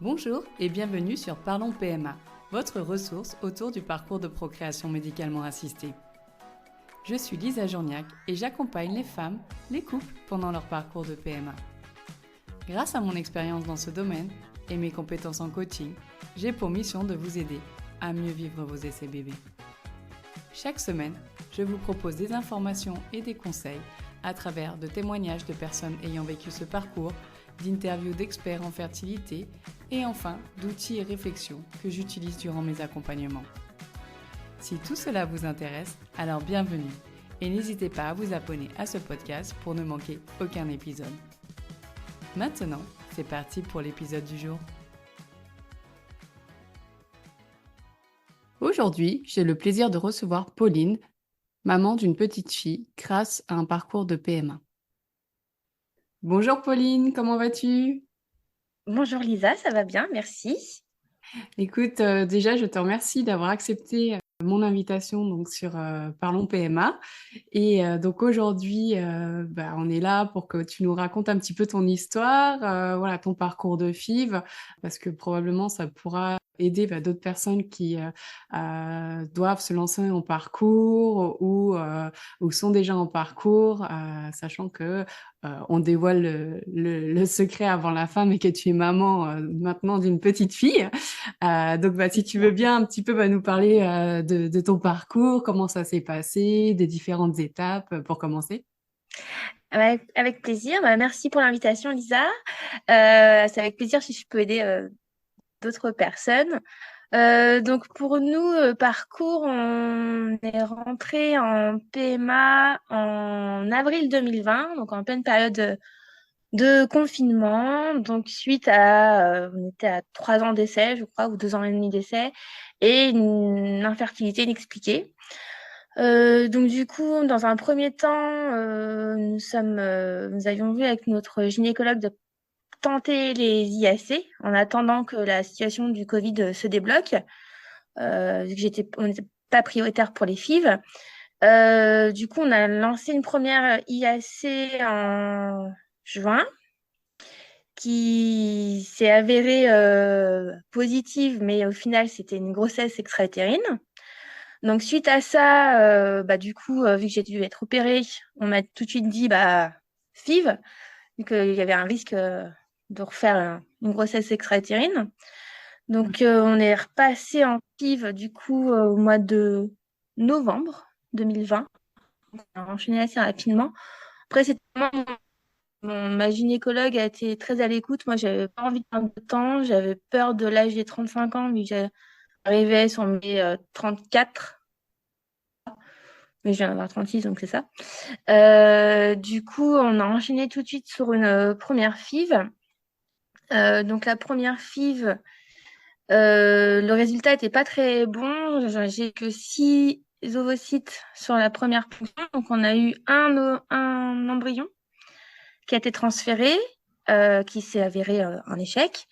Bonjour et bienvenue sur Parlons PMA, votre ressource autour du parcours de procréation médicalement assistée. Je suis Lisa Journiac et j'accompagne les femmes, les couples pendant leur parcours de PMA. Grâce à mon expérience dans ce domaine et mes compétences en coaching, j'ai pour mission de vous aider à mieux vivre vos essais bébés. Chaque semaine, je vous propose des informations et des conseils à travers de témoignages de personnes ayant vécu ce parcours, d'interviews d'experts en fertilité et enfin d'outils et réflexions que j'utilise durant mes accompagnements. Si tout cela vous intéresse, alors bienvenue et n'hésitez pas à vous abonner à ce podcast pour ne manquer aucun épisode. Maintenant, c'est parti pour l'épisode du jour. Aujourd'hui, j'ai le plaisir de recevoir Pauline, maman d'une petite fille, grâce à un parcours de PMA. Bonjour Pauline, comment vas-tu ? Bonjour Lisa, ça va bien, merci. Écoute, déjà, je te remercie d'avoir accepté mon invitation donc, sur Parlons PMA. Et donc aujourd'hui, on est là pour que tu nous racontes un petit peu ton histoire, voilà, ton parcours de FIV, parce que probablement ça pourra aider d'autres personnes qui doivent se lancer en parcours ou sont déjà en parcours, sachant que on dévoile le secret avant la fin, mais que tu es maman maintenant d'une petite fille. Donc, si tu veux bien un petit peu nous parler de ton parcours, comment ça s'est passé, des différentes étapes pour commencer. Avec plaisir. Merci pour l'invitation Lisa. C'est avec plaisir si je peux aider d'autres personnes. Donc pour nous, parcours, on est rentré en PMA en avril 2020, donc en pleine période de confinement. Donc suite à, on était à 3 ans d'essai, je crois, ou 2 ans et demi d'essai, et une infertilité inexpliquée. Donc du coup, dans un premier temps, nous avions vu avec notre gynécologue de tenter les IAC en attendant que la situation du Covid se débloque, vu que on n'était pas prioritaire pour les FIV. Du coup, on a lancé une première IAC en juin qui s'est avérée positive, mais au final, c'était une grossesse extra-utérine. Donc, suite à ça, du coup, vu que j'ai dû être opérée, on m'a tout de suite dit FIV, vu qu'il y avait un risque de refaire une grossesse extra-utérine. Donc, on est repassé en FIV, du coup, au mois de novembre 2020. On a enchaîné assez rapidement. Après, c'était ma gynécologue a été très à l'écoute. Moi, j'avais pas envie de perdre de temps. J'avais peur de l'âge des 35 ans, vu que j'arrivais sur mes 34. Mais je viens d'avoir 36, donc c'est ça. Du coup, on a enchaîné tout de suite sur une première FIV. Donc la première FIV, le résultat n'était pas très bon. J'ai que 6 ovocytes sur la première ponction. Donc on a eu un embryon qui a été transféré, qui s'est avéré un échec.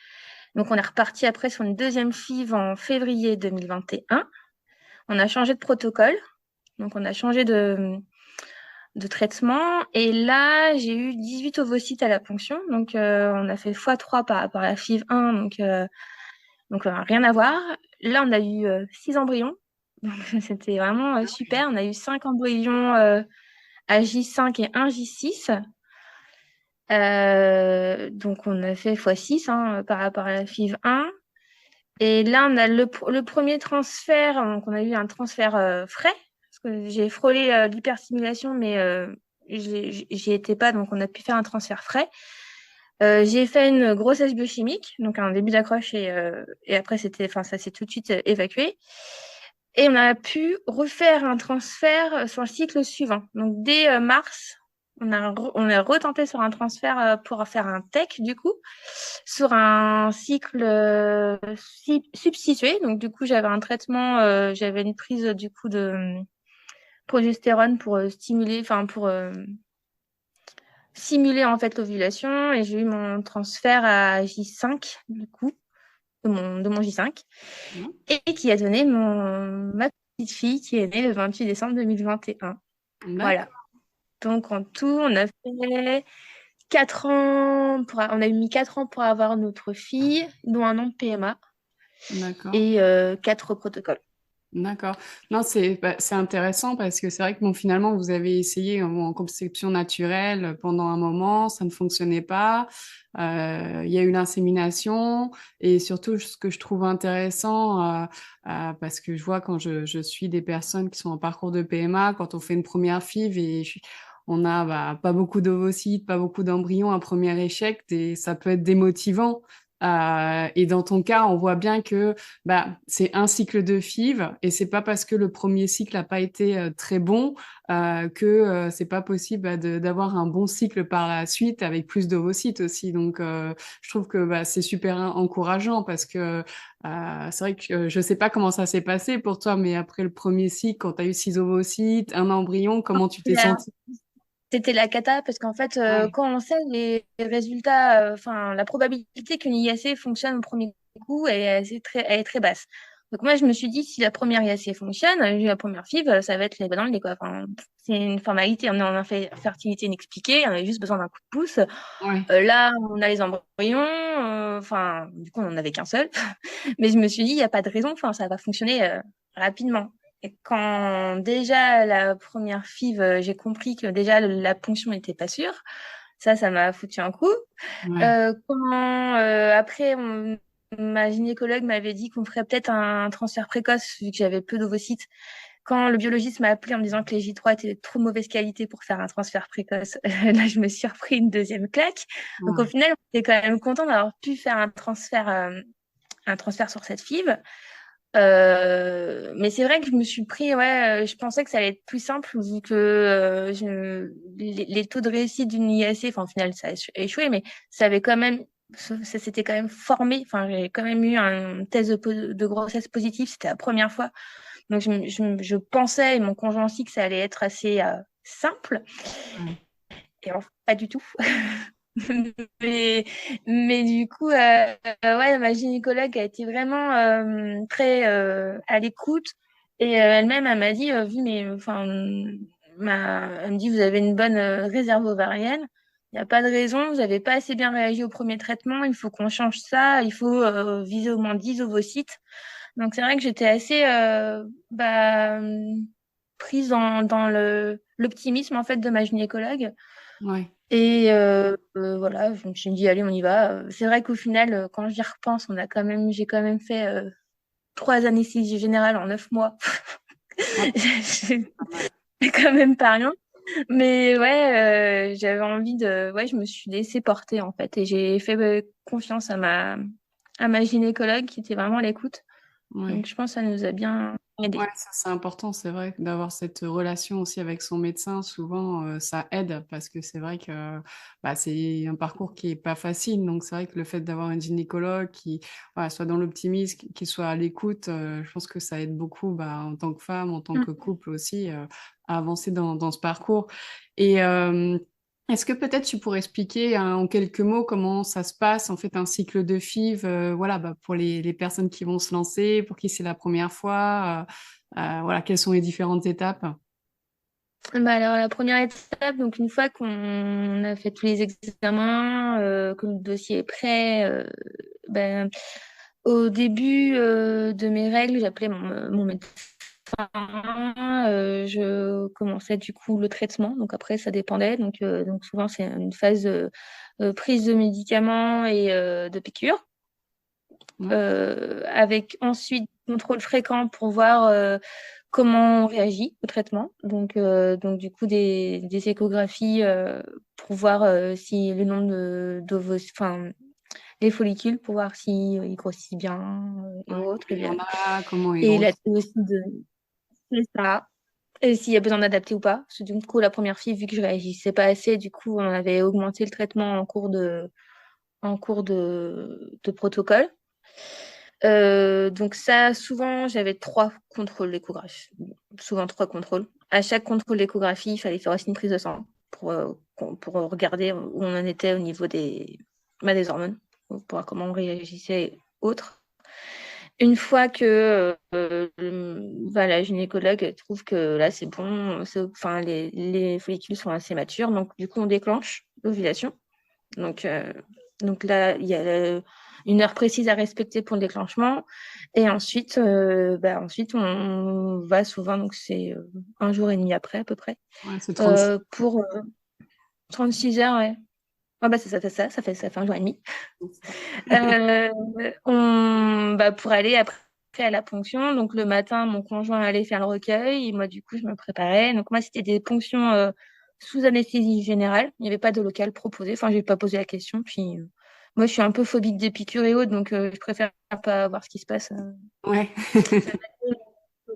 Donc on est reparti après sur une deuxième FIV en février 2021. On a changé de protocole. Donc on a changé de traitement. Et là, j'ai eu 18 ovocytes à la ponction. Donc, on a fait x3 par rapport à la FIV1. Donc rien à voir. Là, on a eu 6 embryons. Donc, c'était vraiment super. On a eu 5 embryons à J5 et 1 J6. Donc, on a fait x6 par rapport à la FIV1. Et là, on a le premier transfert. Donc, on a eu un transfert frais. Parce que j'ai frôlé l'hyperstimulation, mais j'y étais pas, donc on a pu faire un transfert frais. J'ai fait une grossesse biochimique, donc un début d'accroche et après ça s'est tout de suite évacué. Et on a pu refaire un transfert sur le cycle suivant. Donc dès mars, on a retenté sur un transfert pour faire un TEC du coup, sur un cycle substitué. Donc du coup, j'avais un traitement, j'avais une prise du coup de progestérone pour stimuler, pour simuler en fait l'ovulation, et j'ai eu mon transfert à J5 du coup de mon J5 et qui a donné ma petite fille qui est née le 28 décembre 2021. D'accord. Voilà. Donc en tout, on a fait on a mis 4 ans pour avoir notre fille, dont 1 an de PMA D'accord. et 4 protocoles. D'accord. Non, c'est intéressant parce que c'est vrai que bon, finalement, vous avez essayé en conception naturelle pendant un moment, ça ne fonctionnait pas. Il y a eu l'insémination et surtout, ce que je trouve intéressant, parce que je vois quand je suis des personnes qui sont en parcours de PMA, quand on fait une première FIV on a pas beaucoup d'ovocytes, pas beaucoup d'embryons, un premier échec, et ça peut être démotivant. Et dans ton cas, on voit bien que c'est un cycle de FIV et c'est pas parce que le premier cycle n'a pas été très bon que c'est pas possible d'avoir un bon cycle par la suite avec plus d'ovocytes aussi. Donc, je trouve que c'est super encourageant parce que c'est vrai que je sais pas comment ça s'est passé pour toi, mais après le premier cycle, quand tu as eu 6 ovocytes, un embryon, comment tu t'es sentie? C'était la cata parce qu'en fait, Ouais, quand on sait les résultats, enfin, la probabilité qu'une IAC fonctionne au premier coup, elle est très basse. Donc moi, je me suis dit, si la première IAC fonctionne, la première FIV, ça va être les dans le nez, quoi. Enfin, c'est une formalité. On est en fertilité inexpliquée, on avait juste besoin d'un coup de pouce. ouais, Là, on a les embryons. Enfin, du coup, on n'en avait qu'un seul. Mais je me suis dit, il n'y a pas de raison. Enfin, ça va fonctionner rapidement. Et quand déjà la première FIV, j'ai compris que déjà la ponction n'était pas sûre, ça m'a foutu un coup. ouais. Après, ma gynécologue m'avait dit qu'on ferait peut-être un transfert précoce vu que j'avais peu d'ovocytes. Quand le biologiste m'a appelé en me disant que les J3 étaient de trop mauvaise qualité pour faire un transfert précoce, là, je me suis repris une deuxième claque. Donc, au Ouais. final, j'étais quand même content d'avoir pu faire un transfert sur cette FIV. Mais c'est vrai que je me suis pris, ouais, je pensais que ça allait être plus simple vu que les taux de réussite d'une IAC, enfin, au final, ça a échoué, mais ça avait quand même, ça s'était quand même formé. Enfin, j'ai quand même eu un test de grossesse positif, c'était la première fois. Donc, je pensais, et mon conjoint aussi, que ça allait être assez simple. Ouais. Et en fait, pas du tout. Mais, mais du coup, ouais, ma gynécologue a été vraiment très à l'écoute. Et elle-même, elle m'a dit, vu, mais enfin, elle me dit, vous avez une bonne réserve ovarienne. Il n'y a pas de raison, vous n'avez pas assez bien réagi au premier traitement. Il faut qu'on change ça. Il faut viser au moins 10 ovocytes. Donc, c'est vrai que j'étais assez prise dans l'optimisme en fait de ma gynécologue. Ouais. Et voilà, je me suis dit, allez, on y va. C'est vrai qu'au final, quand j'y repense, j'ai quand même fait 3 anesthésies générales en 9 mois. Ouais. C'est quand même pas rien. Mais ouais, j'avais envie ouais, je me suis laissée porter en fait. Et j'ai fait confiance à ma gynécologue qui était vraiment à l'écoute. Donc Ouais. je pense que ça nous a bien Ouais, aidé. ça c'est important, c'est vrai, d'avoir cette relation aussi avec son médecin. Souvent, ça aide parce que c'est vrai que c'est un parcours qui est pas facile. Donc, c'est vrai que le fait d'avoir un gynécologue qui voilà, soit dans l'optimisme, qui soit à l'écoute, je pense que ça aide beaucoup en tant que femme, en tant Mm. que couple aussi, à avancer dans ce parcours. Et est-ce que peut-être tu pourrais expliquer en quelques mots comment ça se passe, en fait, un cycle de FIV, voilà, pour les personnes qui vont se lancer, pour qui c'est la première fois, voilà, quelles sont les différentes étapes? Bah alors la première étape, donc une fois qu'on a fait tous les examens, que le dossier est prêt, ben, au début de mes règles, j'appelais mon médecin. Je commençais du coup le traitement. Donc après, ça dépendait. Donc souvent, c'est une phase prise de médicaments et de piqûres. Ouais, Avec ensuite contrôle fréquent pour voir comment on réagit au traitement. Donc du coup, des échographies pour voir si le nombre enfin, les follicules pour voir si ils grossissent bien et ouais, autres. combien il y en a, comment ils Et grossissent. là aussi c'est ça. Et s'il y a besoin d'adapter ou pas. Parce que du coup, la première fille, vu que je réagissais pas assez, du coup, on avait augmenté le traitement en cours de protocole. Donc ça, souvent, j'avais 3 contrôles d'échographie. Souvent 3 contrôles. À chaque contrôle d'échographie, il fallait faire aussi une prise de sang pour regarder où on en était au niveau des hormones, pour voir comment on réagissait et autres. Une fois que la gynécologue trouve que là, c'est bon, enfin, les follicules sont assez matures, donc du coup, on déclenche l'ovulation. Donc, donc là, il y a une heure précise à respecter pour le déclenchement. Et ensuite, ensuite on va souvent, donc c'est un jour et demi après à peu près, Ouais, c'est 36. pour 36 heures, ouais. Ah bah ça fait un jour et demi. Euh, pour aller après à la ponction. Donc le matin, mon conjoint allait faire le recueil et moi du coup je me préparais. Donc moi c'était des ponctions sous anesthésie générale. Il n'y avait pas de local proposé. Enfin j'ai pas posé la question. Puis moi je suis un peu phobique des piqûres et autres, donc je préfère pas voir ce qui se passe. Ouais.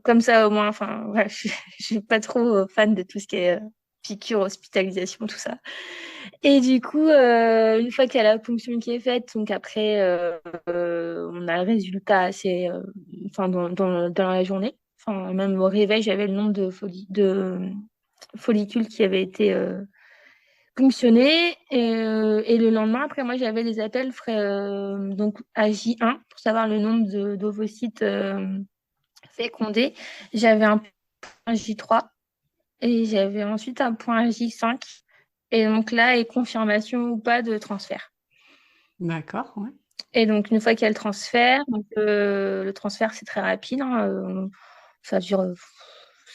Comme ça au moins. Enfin voilà, je suis pas trop fan de tout ce qui est piqûres, hospitalisation, tout ça. Et du coup, une fois qu'il y a la ponction qui est faite, donc après, on a le résultat assez, enfin, dans la journée. Enfin, même au réveil, j'avais le nombre de follicules qui avaient été ponctionnés. Et le lendemain, après, moi, j'avais des appels donc à J1 pour savoir le nombre d'ovocytes fécondés. J'avais un point J3 et j'avais ensuite un point J5. Et donc là, est confirmation ou pas de transfert. D'accord, ouais. Et donc, une fois qu'il y a le transfert, donc, le transfert, c'est très rapide, hein, ça dure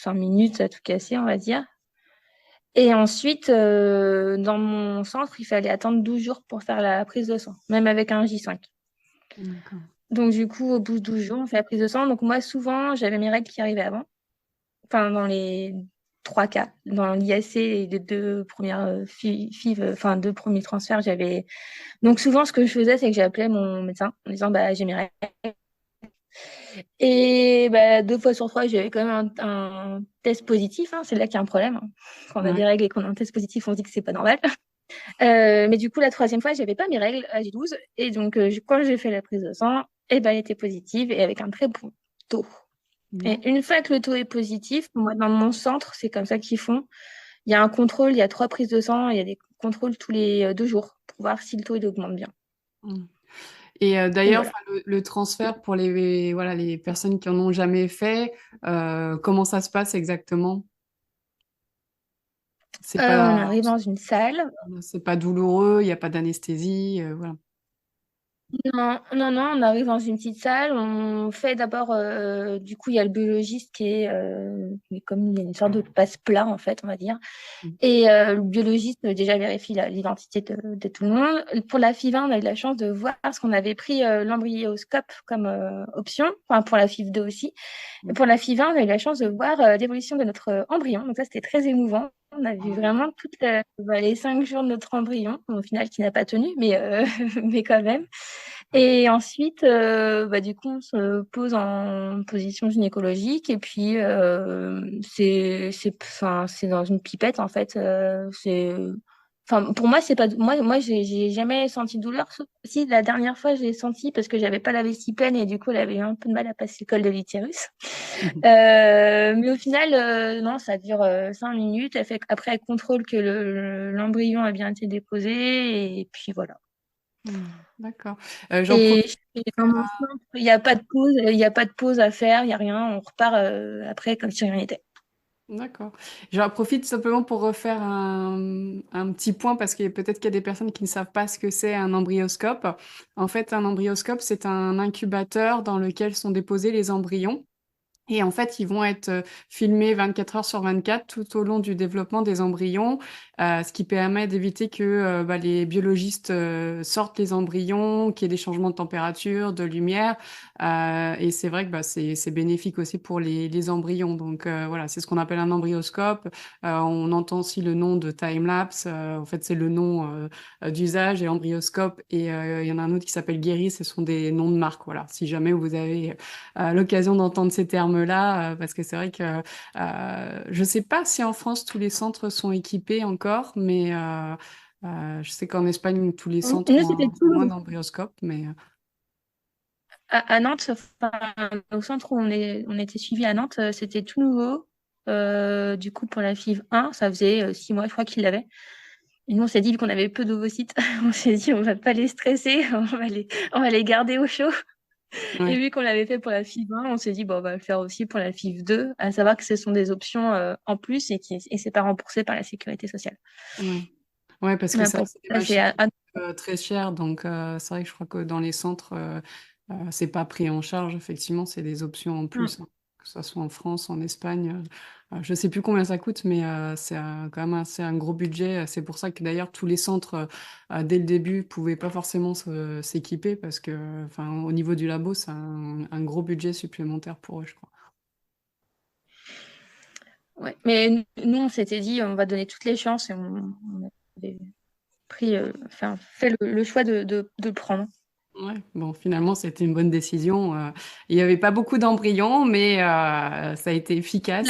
5 minutes à tout casser, on va dire. Et ensuite, dans mon centre, il fallait attendre 12 jours pour faire la prise de sang, même avec un J5. D'accord. Donc, du coup, au bout de 12 jours, on fait la prise de sang. Donc, moi, souvent, j'avais mes règles qui arrivaient avant. Enfin, dans les 3 cas, dans l'IAC et les deux premières FIV, enfin, deux premiers transferts, j'avais. Donc, souvent, ce que je faisais, c'est que j'appelais mon médecin en disant, bah, j'ai mes règles. Et bah, 2 fois sur 3, j'avais quand même un test positif, hein. C'est là qu'il y a un problème, hein. Quand on a des Ouais. règles et qu'on a un test positif, on se dit que c'est pas normal. Mais du coup, la troisième fois, j'avais pas mes règles à J12. Et donc, quand j'ai fait la prise de sang, eh ben, elle était positive et avec un très bon taux. Et Non. une fois que le taux est positif, moi, dans mon centre, c'est comme ça qu'ils font. Il y a un contrôle, il y a 3 prises de sang, il y a des contrôles tous les 2 jours pour voir si le taux il augmente bien. Mm. Et Et d'ailleurs, voilà. enfin, le transfert pour voilà, les personnes qui en ont jamais fait, comment ça se passe exactement? C'est On pas, arrive dans une salle. c'est pas douloureux, il n'y a pas d'anesthésie, voilà. Non, non, non, on arrive dans une petite salle. On fait d'abord, du coup, il y a le biologiste qui est comme il y a une sorte de passe-plat, en fait, on va dire. Mm. Et le biologiste déjà vérifie l'identité de tout le monde. Pour la FIV1, on a eu la chance de voir parce qu'on avait pris l'embryoscope comme option, enfin pour la FIV2 aussi. Et Mm. pour la FIV1, on a eu la chance de voir l'évolution de notre embryon. Donc ça, c'était très émouvant. On a vu vraiment les 5 jours de notre embryon, au final qui n'a pas tenu, mais, mais quand même. Et ensuite, du coup, on se pose en position gynécologique et puis enfin, c'est dans une pipette en fait. Enfin, pour moi, c'est pas moi j'ai jamais senti de douleur. Si la dernière fois j'ai senti parce que j'avais pas la vessie pleine et du coup elle avait eu un peu de mal à passer le col de l'utérus. Mais au final, non, ça dure 5 minutes. Après, elle contrôle que l'embryon a bien été déposé et puis voilà. Mm. D'accord. J'en Et profite. dans mon centre, il n'y a pas de pause, il n'y a pas de pause à faire, il n'y a rien. On repart après comme si rien n'était. D'accord. J'en profite simplement pour refaire un petit point parce que peut-être qu'il y a des personnes qui ne savent pas ce que c'est un embryoscope. En fait, un embryoscope, c'est un incubateur dans lequel sont déposés les embryons. Et en fait, ils vont être filmés 24 heures sur 24 tout au long du développement des embryons, ce qui permet d'éviter que les biologistes sortent les embryons, qu'il y ait des changements de température, de lumière. Et c'est vrai que c'est bénéfique aussi pour les embryons. Donc voilà, c'est ce qu'on appelle un embryoscope. On entend aussi le nom de time-lapse. En fait, c'est le nom d'usage et embryoscope. Et il y en a un autre qui s'appelle Guéri. Ce sont des noms de marque. Voilà, si jamais vous avez l'occasion d'entendre ces termes-là, parce que c'est vrai que je ne sais pas si en France tous les centres sont équipés encore, mais je sais qu'en Espagne tous les centres Nous, ont c'était au moins Toulouse. d'embryoscope, mais À Nantes, enfin, au centre où on était suivi à Nantes, c'était tout nouveau. Du coup, pour la FIV1, ça faisait 6 mois, je crois qu'il l'avait. Et nous, on s'est dit, vu qu'on avait peu d'ovocytes, on s'est dit, on va pas les stresser, on va les garder au chaud. Et ouais. vu qu'on l'avait fait pour la FIV1, on s'est dit, bon, on va le faire aussi pour la FIV2, à savoir que ce sont des options en plus et c'est pas remboursé par la sécurité sociale. Ouais. Ouais, parce que Mais c'est vrai pour que c'est des ça, c'est machines. très cher, donc c'est vrai que je crois que dans les centres, c'est pas pris en charge. Effectivement, c'est des options en Mm. plus, hein, que ça soit en France, en Espagne. Je sais plus combien ça coûte, mais c'est quand même c'est un gros budget. C'est pour ça que d'ailleurs tous les centres, dès le début, pouvaient pas forcément s'équiper parce que, enfin, au niveau du labo, c'est un gros budget supplémentaire pour eux, je crois. Ouais. Mais nous, on s'était dit, on va donner toutes les chances et on avait enfin, fait le choix de le prendre. Ouais, bon, finalement, c'était une bonne décision. Il n'y avait pas beaucoup d'embryons, mais ça a été efficace.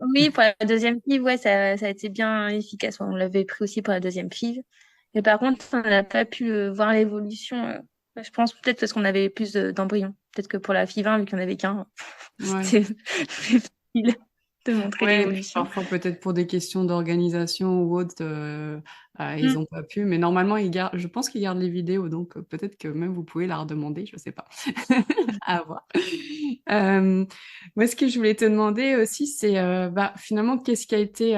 Oui, pour la deuxième FIV, ouais, ça a été bien efficace. On l'avait pris aussi pour la deuxième FIV. Mais par contre, on n'a pas pu voir l'évolution. Je pense peut-être parce qu'on avait plus d'embryons. Peut-être que pour la FIV 1, vu qu'il n'y en avait qu'un, Ouais. c'était plus facile de montrer Ouais, et puis l'évolution. parfois peut-être pour des questions d'organisation ou autre, ils Mm. n'ont pas pu. Mais normalement, je pense qu'ils gardent les vidéos, donc peut-être que même vous pouvez la redemander, je sais pas. À voir. Moi, ce que je voulais te demander aussi, c'est bah, finalement, qu'est-ce qui a été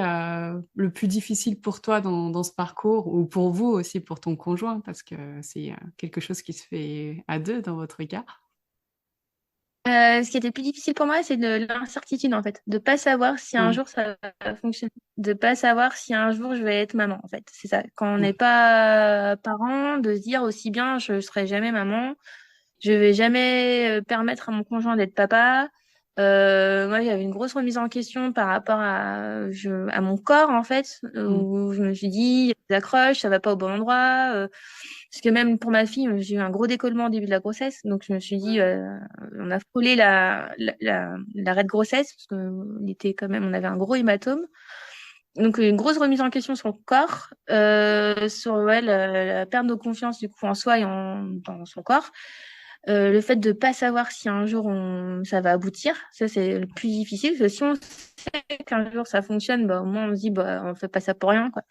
le plus difficile pour toi dans ce parcours, ou pour vous aussi, pour ton conjoint, parce que c'est quelque chose qui se fait à deux dans votre cas. Ce qui était plus difficile pour moi, c'est de l'incertitude, en fait. De pas savoir si un Ouais, jour ça va fonctionner. De pas savoir si un jour je vais être maman, en fait. C'est ça. Quand on n'est ouais. pas parent, de se dire aussi bien, je serai jamais maman. Je vais jamais permettre à mon conjoint d'être papa. Moi, il y avait une grosse remise en question par rapport à mon corps, en fait, Mm. où je me suis dit, il y a des accroches, ça va pas au bon endroit. Parce que même pour ma fille, j'ai eu un gros décollement au début de la grossesse. Donc, je me suis dit, on a frôlé l'arrêt de grossesse, parce qu'on était quand même, on avait un gros hématome. Donc, une grosse remise en question sur le corps, sur ouais, la perte de confiance du coup en soi et dans son corps. Le fait de pas savoir si un jour ça va aboutir, ça c'est le plus difficile. Parce que si on sait qu'un jour ça fonctionne, bah, au moins on se dit bah on fait pas ça pour rien quoi.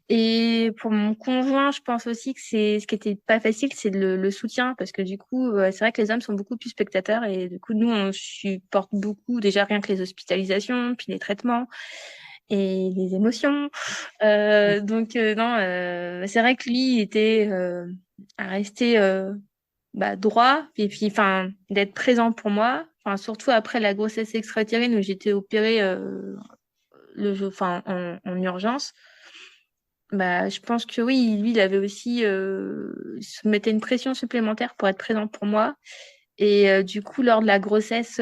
Et pour mon conjoint, je pense aussi que c'est ce qui était pas facile, c'est le soutien parce que du coup c'est vrai que les hommes sont beaucoup plus spectateurs et du coup nous on supporte beaucoup déjà rien que les hospitalisations, puis les traitements et les émotions. Non, c'est vrai que lui il était à rester droit et puis enfin d'être présent pour moi, enfin surtout après la grossesse extra-utérine où j'étais opérée en urgence. Bah je pense que oui, lui il avait aussi il se mettait une pression supplémentaire pour être présent pour moi et du coup lors de la grossesse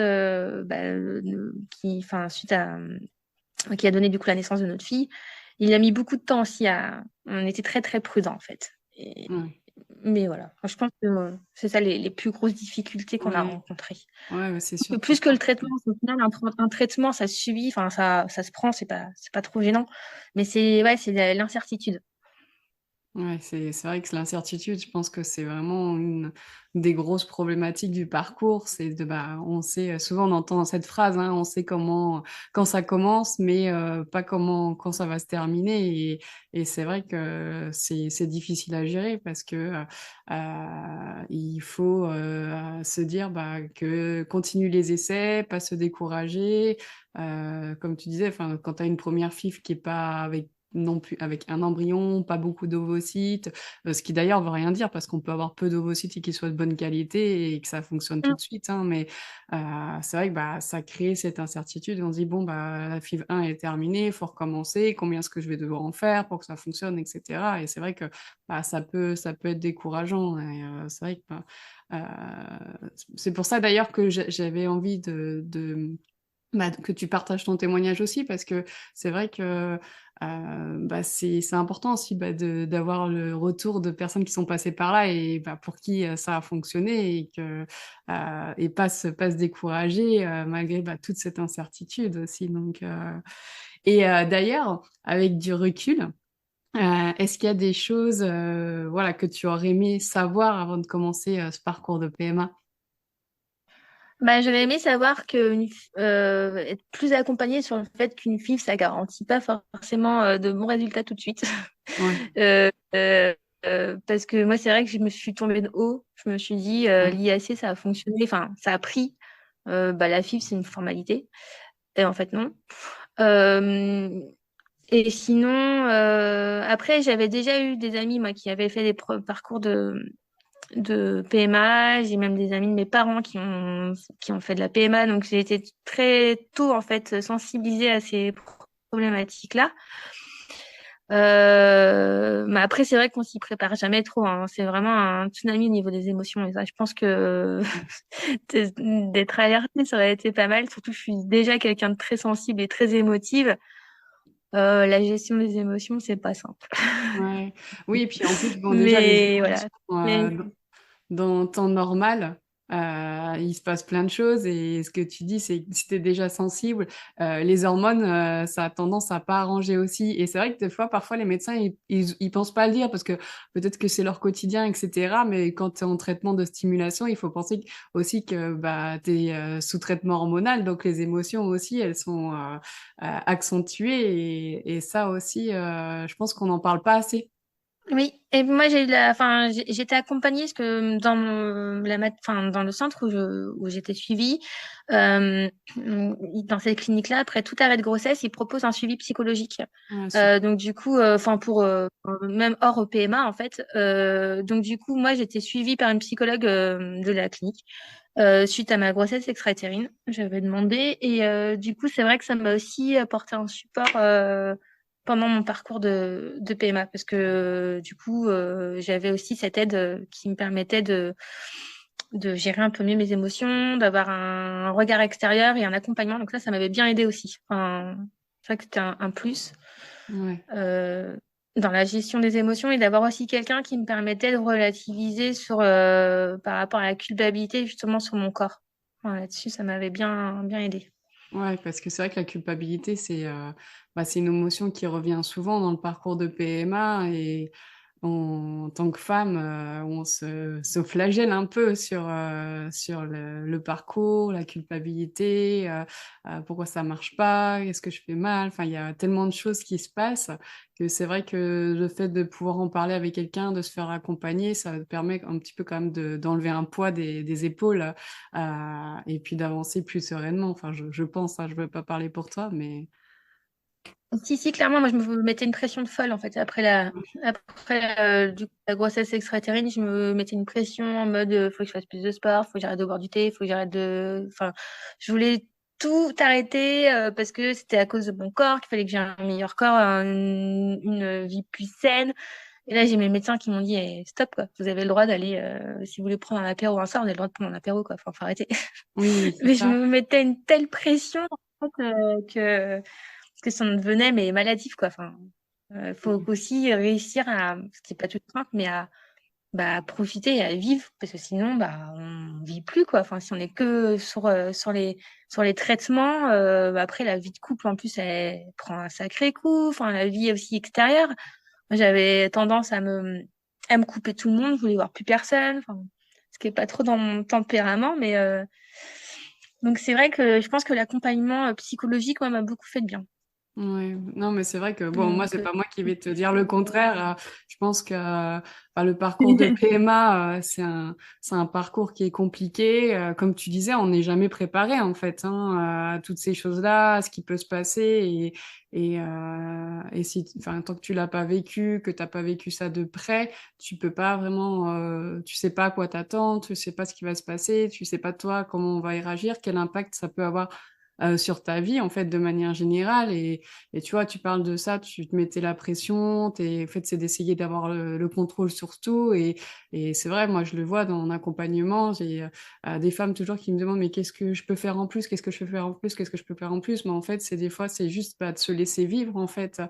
qui a donné du coup la naissance de notre fille, il a mis beaucoup de temps aussi à on était très très prudents en fait. Ouais. Mais voilà, je pense que c'est ça les plus grosses difficultés qu'on a Ouais. rencontrées. Ouais, ouais, c'est sûr que Plus que le traitement, au final, un traitement, ça se subit, enfin, ça se prend, c'est pas trop gênant. Mais ouais, c'est l'incertitude. ouais, c'est vrai que l'incertitude, je pense que c'est vraiment une des grosses problématiques du parcours. C'est de bah, on sait souvent on entend cette phrase, hein, on sait comment quand ça commence, mais pas comment quand ça va se terminer. Et c'est vrai que c'est difficile à gérer parce que il faut se dire bah, que continue les essais, pas se décourager. Comme tu disais, enfin quand tu as une première FIV qui est pas avec non plus avec un embryon, pas beaucoup d'ovocytes, ce qui d'ailleurs veut rien dire parce qu'on peut avoir peu d'ovocytes et qu'ils soient de bonne qualité et que ça fonctionne tout Mm. de suite, hein, mais c'est vrai que bah, ça crée cette incertitude. On se dit, bon, bah, la FIV 1 est terminée, il faut recommencer, combien est-ce que je vais devoir en faire pour que ça fonctionne, etc. Et c'est vrai que bah, ça peut être décourageant. Et, c'est vrai que c'est pour ça d'ailleurs que j'avais envie bah, que tu partages ton témoignage aussi, parce que c'est vrai que bah, c'est important aussi bah, d'avoir le retour de personnes qui sont passées par là et bah, pour qui ça a fonctionné et pas se décourager malgré bah, toute cette incertitude aussi. Donc, d'ailleurs, avec du recul, est-ce qu'il y a des choses voilà, que tu aurais aimé savoir avant de commencer ce parcours de PMA? Bah, j'aurais aimé savoir être plus accompagnée sur le fait qu'une FIV, ça garantit pas forcément de bons résultats tout de suite. Ouais, Euh, euh, Parce que moi, c'est vrai que je me suis tombée de haut. Je me suis dit, ouais, l'IAC, ça a fonctionné, enfin, ça a pris. La FIV, c'est une formalité. Et en fait, non. Euh, Et sinon, après, j'avais déjà eu des amis, moi, qui avaient fait des parcours de PMA. J'ai même des amis de mes parents qui ont fait de la PMA. Donc, j'ai été très tôt, en fait, sensibilisée à ces problématiques-là. Mais après, c'est vrai qu'on s'y prépare jamais trop, hein. C'est vraiment un tsunami au niveau des émotions. Et ça, je pense que d'être alertée, ça aurait été pas mal. Surtout, je suis déjà quelqu'un de très sensible et très émotive. La gestion des émotions, c'est pas simple. Ouais. Oui, et puis en plus, bon, déjà, les Mais voilà. émotions, Mais dans le temps normal, il se passe plein de choses et ce que tu dis, c'est que si tu es déjà sensible, les hormones, ça a tendance à pas arranger aussi. Et c'est vrai que des fois, parfois, les médecins, ils pensent pas à le dire parce que peut-être que c'est leur quotidien, etc. Mais quand tu es en traitement de stimulation, il faut penser aussi que bah, tu es sous traitement hormonal. Donc, les émotions aussi, elles sont accentuées. Et ça aussi, je pense qu'on n'en parle pas assez. oui, et moi enfin, j'étais accompagnée parce que dans enfin, dans le centre où j'étais suivie, euh, dans cette clinique-là, après tout arrêt de grossesse, ils proposent un suivi psychologique. Ouais, super. Donc du coup, enfin même hors PMA en fait. Donc du coup, moi j'étais suivie par une psychologue de la clinique suite à ma grossesse extra-utérine. J'avais demandé et du coup, c'est vrai que ça m'a aussi apporté un support. Pendant mon parcours de PMA parce que du coup j'avais aussi cette aide qui me permettait de gérer un peu mieux mes émotions, d'avoir un regard extérieur et un accompagnement. Donc là, ça m'avait bien aidé aussi. Enfin, c'est vrai que c'était un plus Ouais. euh, dans la gestion des émotions et d'avoir aussi quelqu'un qui me permettait de relativiser par rapport à la culpabilité justement sur mon corps. Enfin, là-dessus, ça m'avait bien aidé. Ouais, parce que c'est vrai que la culpabilité, c'est une émotion qui revient souvent dans le parcours de PMA et en tant que femme, on se flagelle un peu sur le parcours, la culpabilité, pourquoi ça marche pas, est-ce que je fais mal? Enfin, il y a tellement de choses qui se passent que c'est vrai que le fait de pouvoir en parler avec quelqu'un, de se faire accompagner, ça permet un petit peu quand même d'enlever un poids des épaules et puis d'avancer plus sereinement. Enfin, je pense, hein, je ne veux pas parler pour toi, mais Si, si, clairement, moi, je me mettais une pression de folle, en fait. Après du coup, la grossesse extra-utérine, je me mettais une pression en mode, faut que je fasse plus de sport, faut que j'arrête de boire du thé, faut que j'arrête de... Enfin, je voulais tout arrêter parce que c'était à cause de mon corps, qu'il fallait que j'ai un meilleur corps, une vie plus saine. Et là, j'ai mes médecins qui m'ont dit, eh, stop, quoi. Vous avez le droit d'aller, si vous voulez prendre un apéro ou un soir, on a le droit de prendre un apéro, quoi. Enfin, faut arrêter. oui, c'est Mais je ça. me mettais une telle pression, en fait, que ça en devenait mais maladif quoi. Enfin, faut aussi réussir à, ce qui est pas tout simple, mais à bah, profiter et à vivre parce que sinon bah on vit plus quoi. Enfin, si on est que sur les traitements, bah, après la vie de couple en plus elle prend un sacré coup. Enfin, la vie aussi extérieure. Moi, j'avais tendance à me couper de tout le monde. Je voulais voir plus personne. Enfin, ce qui est pas trop dans mon tempérament, mais donc c'est vrai que je pense que l'accompagnement psychologique moi, m'a beaucoup fait de bien. Ouais, non, mais c'est vrai que, bon, moi, Donc, c'est pas moi qui vais te dire le contraire. Je pense que enfin, le parcours de PMA, c'est un parcours qui est compliqué. Comme tu disais, on n'est jamais préparé, en fait, hein, à toutes ces choses-là, à ce qui peut se passer. Et si, enfin, tant que tu l'as pas vécu, que t'as pas vécu ça de près, tu peux pas vraiment, tu sais pas à quoi t'attendre, tu sais pas ce qui va se passer, tu sais pas toi comment on va y réagir, quel impact ça peut avoir sur ta vie, en fait, de manière générale. Et tu vois, tu parles de ça, tu te mettais la pression, en fait, c'est d'essayer d'avoir le contrôle sur tout. Et c'est vrai, moi, je le vois dans mon accompagnement. J'ai des femmes toujours qui me demandent, mais qu'est-ce que je peux faire en plus? Qu'est-ce que je peux faire en plus? Qu'est-ce que je peux faire en plus? Mais en fait, c'est des fois, c'est juste de se laisser vivre, en fait,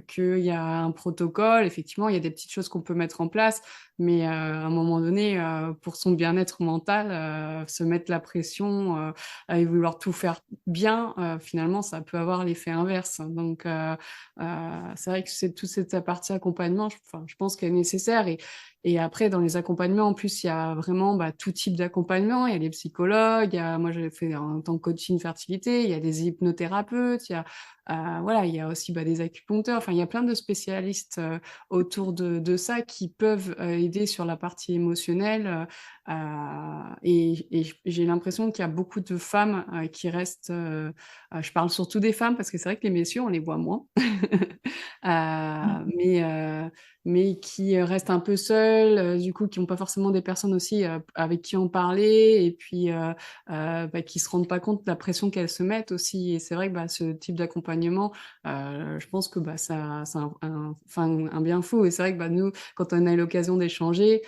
qu'il y a un protocole. Effectivement, il y a des petites choses qu'on peut mettre en place. Mais à un moment donné, pour son bien-être mental, se mettre la pression et vouloir tout faire bien, finalement, ça peut avoir l'effet inverse. Donc, c'est vrai que c'est toute cette partie accompagnement, enfin, je pense qu'elle est nécessaire. Et après, dans les accompagnements, en plus, il y a vraiment tout type d'accompagnement. Il y a les psychologues, moi, j'ai fait en tant que coaching fertilité, il y a des hypnothérapeutes, voilà, il y a aussi des acupuncteurs. Enfin, il y a plein de spécialistes autour de ça qui peuvent aider sur la partie émotionnelle. Et j'ai l'impression qu'il y a beaucoup de femmes qui restent. Je parle surtout des femmes parce que c'est vrai que les messieurs, on les voit moins. Mais qui restent un peu seuls, du coup, qui n'ont pas forcément des personnes aussi avec qui en parler, et puis qui se rendent pas compte de la pression qu'elles se mettent aussi. Et c'est vrai que ce type d'accompagnement, je pense que c'est un bien fou. Et c'est vrai que nous, quand on a eu l'occasion d'échanger,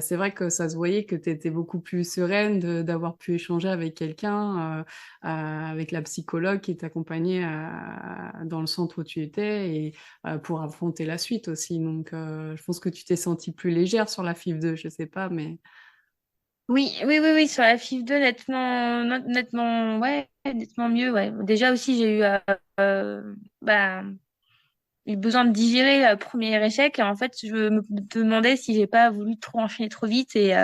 c'est vrai que ça se voyait que tu étais beaucoup plus sereine d'avoir pu échanger avec quelqu'un, avec la psychologue qui t'accompagnait dans le centre où tu étais, et pour affronter la suite aussi. Donc, je pense que tu t'es sentie plus légère sur la FIV2, je sais pas, mais... Oui, oui, oui, oui, sur la FIV2, nettement, ouais, nettement mieux, ouais. Déjà aussi, j'ai bah, eu besoin de digérer le premier échec. Et en fait, je me demandais si j'ai pas voulu trop enchaîner trop vite. Et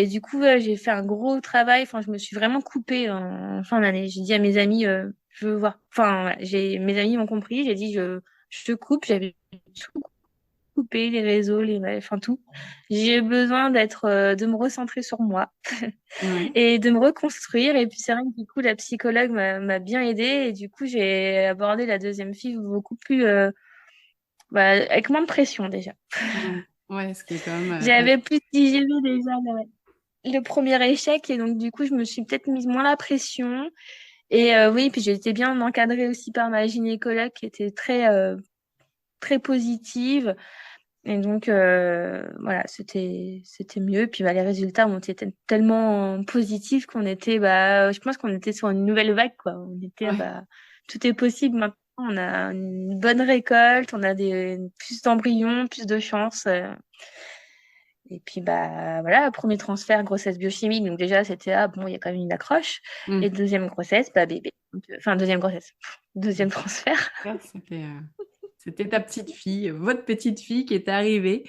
du coup, j'ai fait un gros travail. Enfin, je me suis vraiment coupée en fin d'année. J'ai dit à mes amis, je veux voir. Enfin, voilà, mes amis m'ont compris. J'ai dit, je te coupe. J'avais tout coupé, les réseaux, enfin tout. J'ai besoin de me recentrer sur moi Ouais. et de me reconstruire. Et puis c'est vrai que du coup, la psychologue m'a bien aidée. Et du coup, j'ai abordé la deuxième fille beaucoup plus, avec moins de pression déjà. Ouais, ouais, ce qui est quand même... J'avais plus digéré déjà le premier échec et donc du coup, je me suis peut-être mise moins la pression. Et oui, puis j'ai été bien encadrée aussi par ma gynécologue qui était très positive. Et donc, voilà, c'était mieux. Puis les résultats ont été tellement positifs qu'on était, je pense qu'on était sur une nouvelle vague, quoi. On était, ouais. tout est possible maintenant. On a une bonne récolte, on a plus d'embryons, plus de chance. Et puis, voilà, premier transfert, grossesse biochimique. Donc déjà, c'était, bon, il y a quand même une accroche. Et Mm. deuxième grossesse, bébé. Enfin, deuxième grossesse. Deuxième transfert. Ça, c'était ta petite fille, votre petite fille qui est arrivée.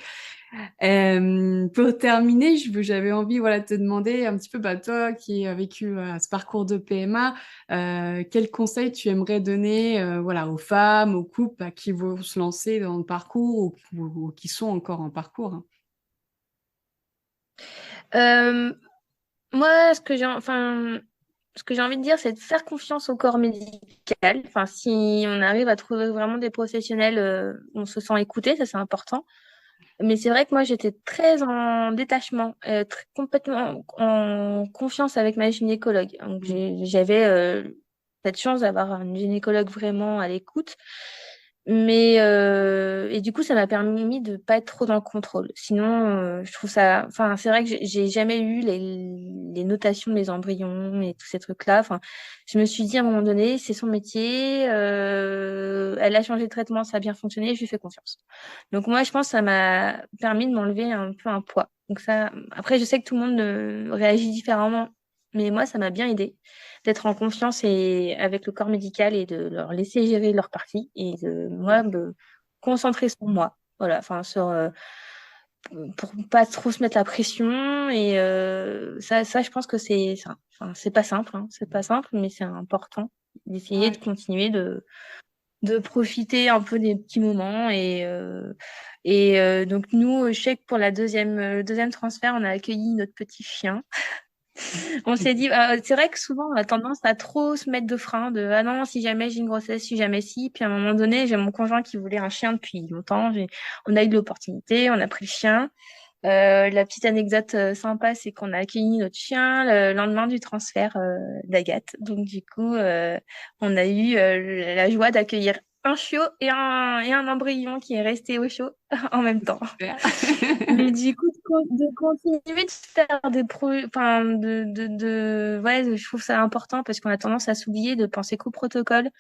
Pour terminer, j'avais envie, voilà, de te demander un petit peu, toi qui as vécu ce parcours de PMA, quels conseils tu aimerais donner, voilà, aux femmes, aux couples qui vont se lancer dans le parcours, ou qui sont encore en parcours, hein. Euh, Moi, ce que j'ai envie de dire, c'est de faire confiance au corps médical. Enfin, si on arrive à trouver vraiment des professionnels, on se sent écouté, ça c'est important. Mais c'est vrai que moi, j'étais très en détachement, complètement en confiance avec ma gynécologue. Donc, Mm. j'avais cette chance d'avoir une gynécologue vraiment à l'écoute. Mais et du coup, ça m'a permis de pas être trop dans le contrôle. Sinon, je trouve ça. Enfin, c'est vrai que j'ai jamais eu les notations des embryons et tous ces trucs-là. Enfin, je me suis dit à un moment donné, c'est son métier. Elle a changé de traitement, ça a bien fonctionné. Je lui fais confiance. Donc moi, je pense que ça m'a permis de m'enlever un peu un poids. Donc ça, après, je sais que tout le monde réagit différemment, mais moi, ça m'a bien aidé d'être en confiance et avec le corps médical et de leur laisser gérer leur partie et de moi me concentrer sur moi. Voilà, enfin pour pas trop se mettre la pression et ça, je pense que c'est ça. Enfin, c'est pas simple, hein, c'est pas simple, mais c'est important d'essayer de Ouais. continuer de profiter un peu des petits moments donc nous je sais que pour le deuxième transfert on a accueilli notre petit chien. On s'est dit c'est vrai que souvent on a tendance à trop se mettre de frein de ah non si jamais j'ai une grossesse si jamais si puis à un moment donné j'ai mon conjoint qui voulait un chien depuis longtemps on a eu de l'opportunité on a pris le chien. La petite anecdote sympa, c'est qu'on a accueilli notre chien le lendemain du transfert d'Agathe. Donc du coup, on a eu la joie d'accueillir un chiot et un embryon qui est resté au chaud en même temps. Super. Mais du coup, de continuer de faire enfin, ouais, je trouve ça important parce qu'on a tendance à s'oublier de penser qu'au protocole.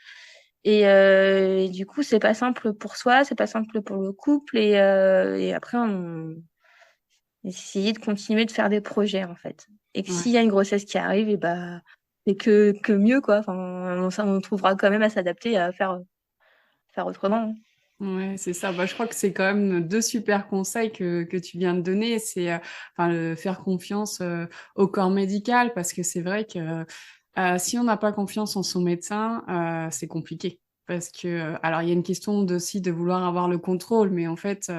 Et du coup, c'est pas simple pour soi, c'est pas simple pour le couple. Et après, essayer de continuer de faire des projets en fait. Et que s'il Ouais. y a une grossesse qui arrive, et c'est que mieux quoi. Enfin, on trouvera quand même à s'adapter à faire autrement, hein. Ouais, c'est ça. Bah, je crois que c'est quand même deux super conseils que tu viens de donner. C'est faire confiance au corps médical parce que c'est vrai que si on n'a pas confiance en son médecin, c'est compliqué. Parce que, alors il y a une question aussi de vouloir avoir le contrôle, mais en fait,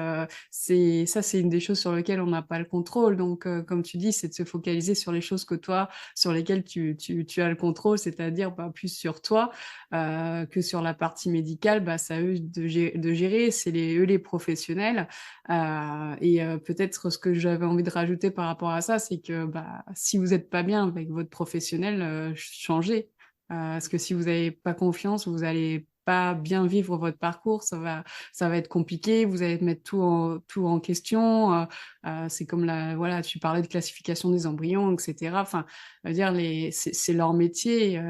c'est une des choses sur lesquelles on n'a pas le contrôle. Donc, comme tu dis, c'est de se focaliser sur les choses que toi, sur lesquelles tu as le contrôle, c'est-à-dire bah, plus sur toi que sur la partie médicale, bah, c'est à eux de gérer, c'est eux les professionnels. Peut-être ce que j'avais envie de rajouter par rapport à ça, c'est que bah, si vous n'êtes pas bien avec votre professionnel, changez. Parce que si vous n'avez pas confiance, vous allez pas bien vivre votre parcours, ça va être compliqué, vous allez mettre tout en question. C'est comme voilà, tu parlais de classification des embryons, etc. Enfin, je veux dire, c'est leur métier,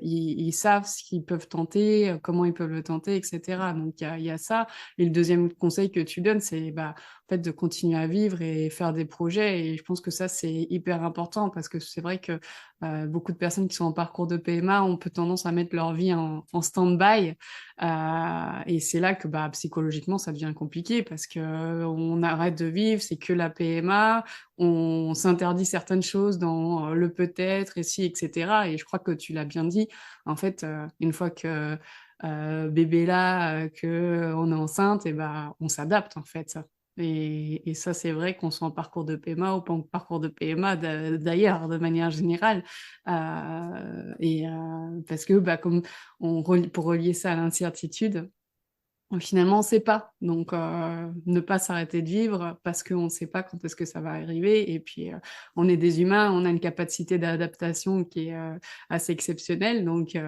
ils savent ce qu'ils peuvent tenter, comment ils peuvent le tenter, etc. Donc, il y a ça. Et le deuxième conseil que tu donnes, c'est bah, en fait, de continuer à vivre et faire des projets. Et je pense que ça, c'est hyper important parce que c'est vrai que beaucoup de personnes qui sont en parcours de PMA ont peu tendance à mettre leur vie en stand-by. Et c'est là que bah, psychologiquement, ça devient compliqué parce que on arrête de vivre, c'est que la PMA, on s'interdit certaines choses dans le peut-être, et si, etc. Et je crois que tu l'as bien dit, en fait, une fois que bébé là, que on est enceinte, et ben, on s'adapte en fait. Et ça, c'est vrai qu'on soit en parcours de PMA ou pas en parcours de PMA d'ailleurs, de manière générale. Parce que, bah, pour relier ça à l'incertitude, finalement, on ne sait pas. Donc, ne pas s'arrêter de vivre parce qu'on ne sait pas quand est-ce que ça va arriver. Et puis, on est des humains, on a une capacité d'adaptation qui est assez exceptionnelle. Donc,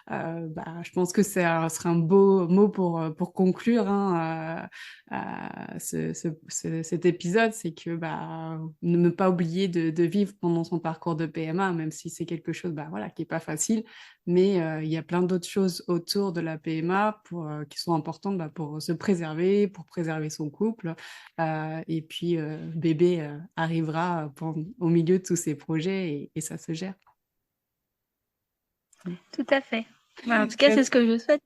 bah, je pense que ça sera un beau mot pour conclure hein, cet épisode. C'est que bah, ne pas oublier de vivre pendant son parcours de PMA, même si c'est quelque chose bah, voilà, qui n'est pas facile. Mais il y a plein d'autres choses autour de la PMA qui sont importantes bah, pour se préserver, pour préserver son couple. Et puis, bébé arrivera au milieu de tous ces projets et ça se gère. Tout à fait. En tout cas, c'est ce que je souhaite.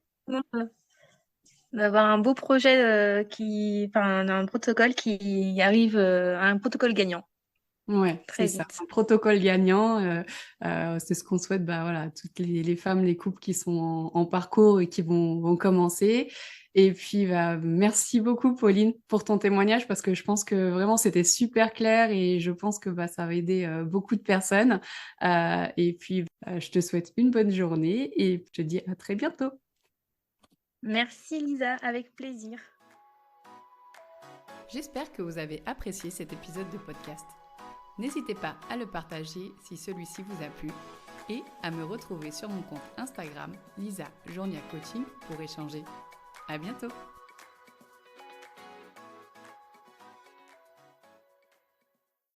D'avoir un beau projet un protocole qui arrive à un protocole gagnant Ouais, c'est très ça. vite. Un protocole gagnant, c'est ce qu'on souhaite, bah, voilà, toutes les femmes, les couples qui sont en parcours et qui vont commencer. Et puis, bah, merci beaucoup, Pauline, pour ton témoignage parce que je pense que vraiment c'était super clair et je pense que bah, ça va aider beaucoup de personnes. Je te souhaite une bonne journée et je te dis à très bientôt. Merci Lisa, avec plaisir. J'espère que vous avez apprécié cet épisode de podcast. N'hésitez pas à le partager si celui-ci vous a plu et à me retrouver sur mon compte Instagram Lisa Journia Coaching pour échanger. À bientôt!